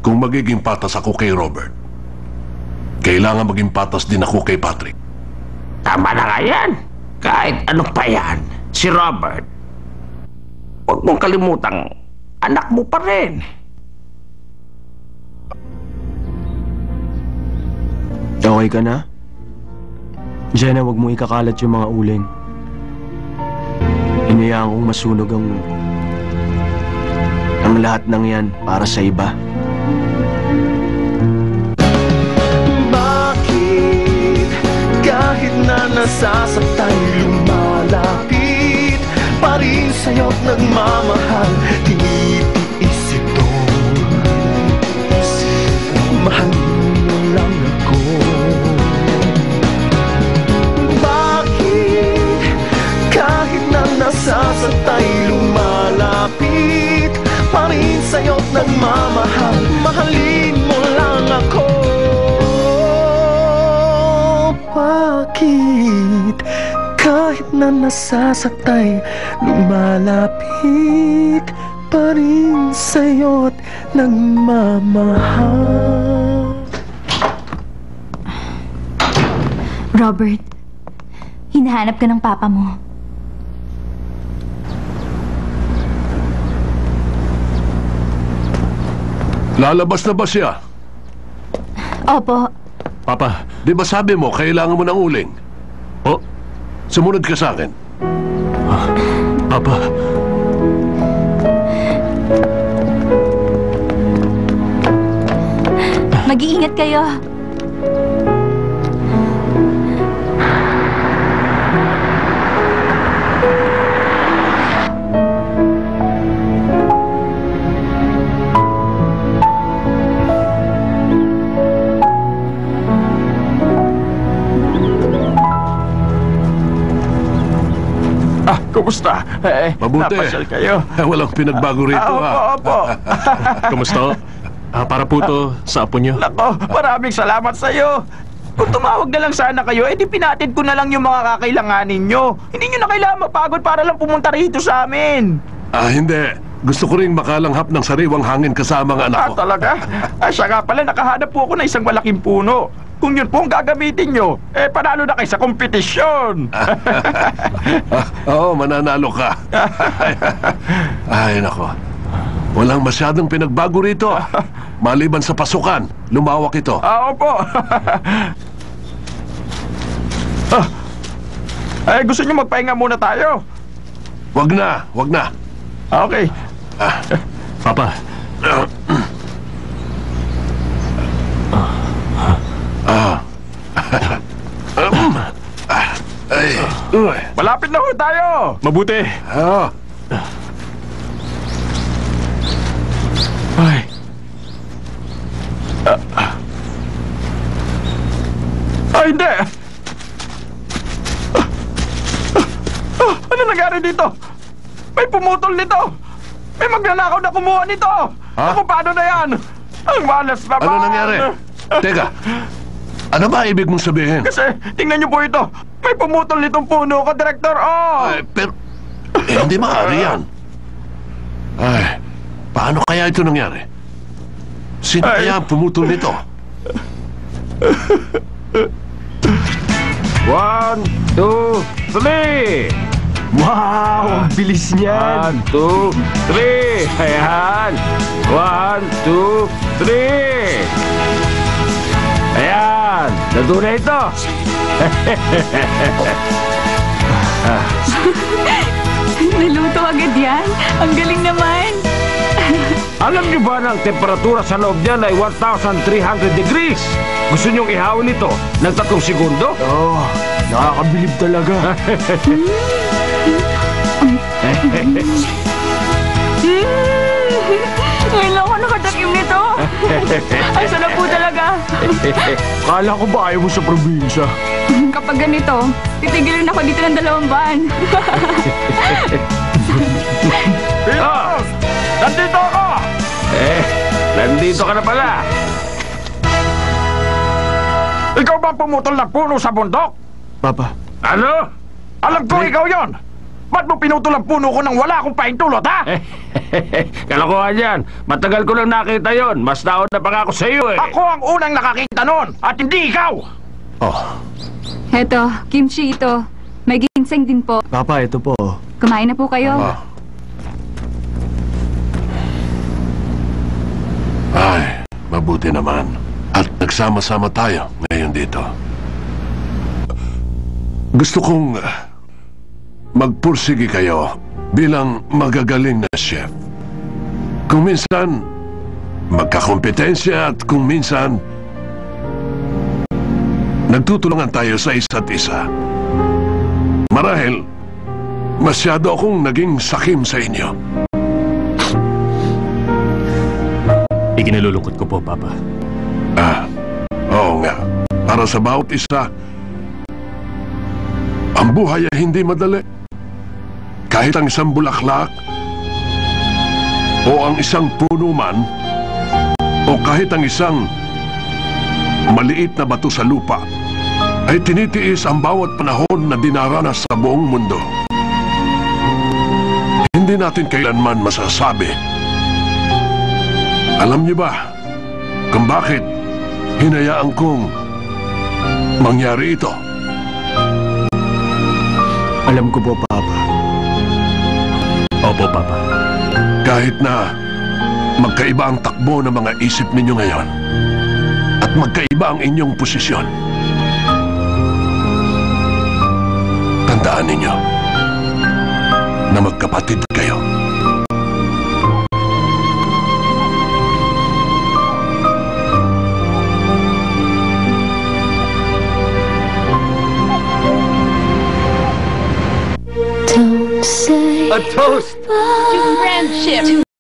Kung magiging patas ako kay Robert, kailangan maging patas din ako kay Patrick. Tama na nga yan. Kahit ano pa yan, si Robert, huwag mong kalimutang anak mo pa rin. Okay ka na? Jenna, huwag mo ikakalat yung mga uling. Inayaan kong masunog ang lahat ng yan para sa iba. Bakit kahit na nasasaktan lumalapit pa rin sa'yo't nagmamahal, tinitiis ito. Mahal mo lang ako. Bakit kahit na nasasaktan lumalapit pa rin sa'yo't nagmamahal, mahalin mo lang ako. Bakit kahit na nasasaktan lumalapit pa rin sa'yo't nagmamahal? Robert, hinahanap ka ng papa mo. Lalabas na ba siya? Opo. Papa, di ba sabi mo kailangan mo ng uling? Oh, sumunod ka sa akin. Papa. Mag-iingat kayo. Kumusta? Mabuti. Napasyal kayo. Walang pinagbago rito, ha? Opo. Kumusta? Para po to sa apo niyo. Nako, maraming salamat sa'yo. Kung tumawag na lang sana kayo, edi pinatid ko na lang yung mga kakailanganin nyo. Hindi nyo na kailangan mapagod para lang pumunta rito sa amin. Hindi. Gusto ko rin makalanghap ng sariwang hangin kasama ang anak ko. Talaga? Siya nga pala, nakahanap po ako ng isang malaking puno. Kung yun po ang gagamitin nyo, panalo na kayo sa kompetisyon. Oo, mananalo ka. Ay, nako. Walang masyadong pinagbago rito. Maliban sa pasukan, lumawak ito. Opo. Gusto nyo magpahinga muna tayo? Wag na, wag na. Okay. Papa. Malapit na ho tayo. Mabuti. Ay. Hindi. Ano nangyari dito? May pumutol nito. May magnanakaw na kumuha nito. Ako, paano na yan? Ang malas naman. Ano nangyari? Teka, ano ba ibig mong sabihin? Kasi, tingnan niyo po ito. May pumutol nitong puno ko, Director. Pero, hindi maaari yan. Ay, paano kaya ito nangyari? Sino kaya ang pumutol nito? 1, 2, 3. Wow, ang bilis niyan. 1, 2, 3. Ayan. 1, 2, 3. Ayan. Naduna ito. Naluto agad yan. Ang galing naman. Alam niyo ba na ang temperatura sa loob niyan ay 1,300 degrees? Gusto niyong ihawin ito ng 3 segundo? Nakakabilib talaga. Ngayon lang ako nakatakim nito. Ang sarap po talaga. Kala ko ba ayaw mo sa probinsya? Kapag ganito, titigilin ako dito ng 2 buwan. Nandito ako! Nandito ka na pala. Ikaw ba ang pumutol ng puno sa bundok? Papa. Ano? Alam ko ikaw yon. Ba't mo pinutol ang puno ko nang wala akong pahintulot, ha? Kalokohan yan. Matagal ko lang nakita yon. Mas nauna pa nga ako sa iyo eh. Ako ang unang nakakita nun, at hindi ikaw! Oh, Heto, kimchi ito. May ginseng din po. Papa, ito po. Kumain na po kayo. ah. Ay, mabuti naman. At nagsama-sama tayo ngayon dito. Gusto kong magpursige kayo bilang magagaling na chef. Kung minsan, magkakompetensya at kung minsan, nagtutulungan tayo sa isa't isa. Marahil, masyado akong naging sakim sa inyo. Ikinalulungkot ko po, Papa. Oo nga. Para sa bawat isa, ang buhay ay hindi madali. Kahit ang isang bulaklak, o ang isang puno man, o kahit ang isang maliit na bato sa lupa, ay tinitiis ang bawat panahon na dinaranas sa buong mundo. Hindi natin kailanman masasabi. Alam niyo ba kung bakit hinayaan kong mangyari ito? Alam ko po, Papa. Opo, Papa. Kahit na magkaiba ang takbo ng mga isip ninyo ngayon at magkaiba ang inyong posisyon, tandaan ninyo na magkapatid kayo. Don't say A toast! goodbye. Friendship.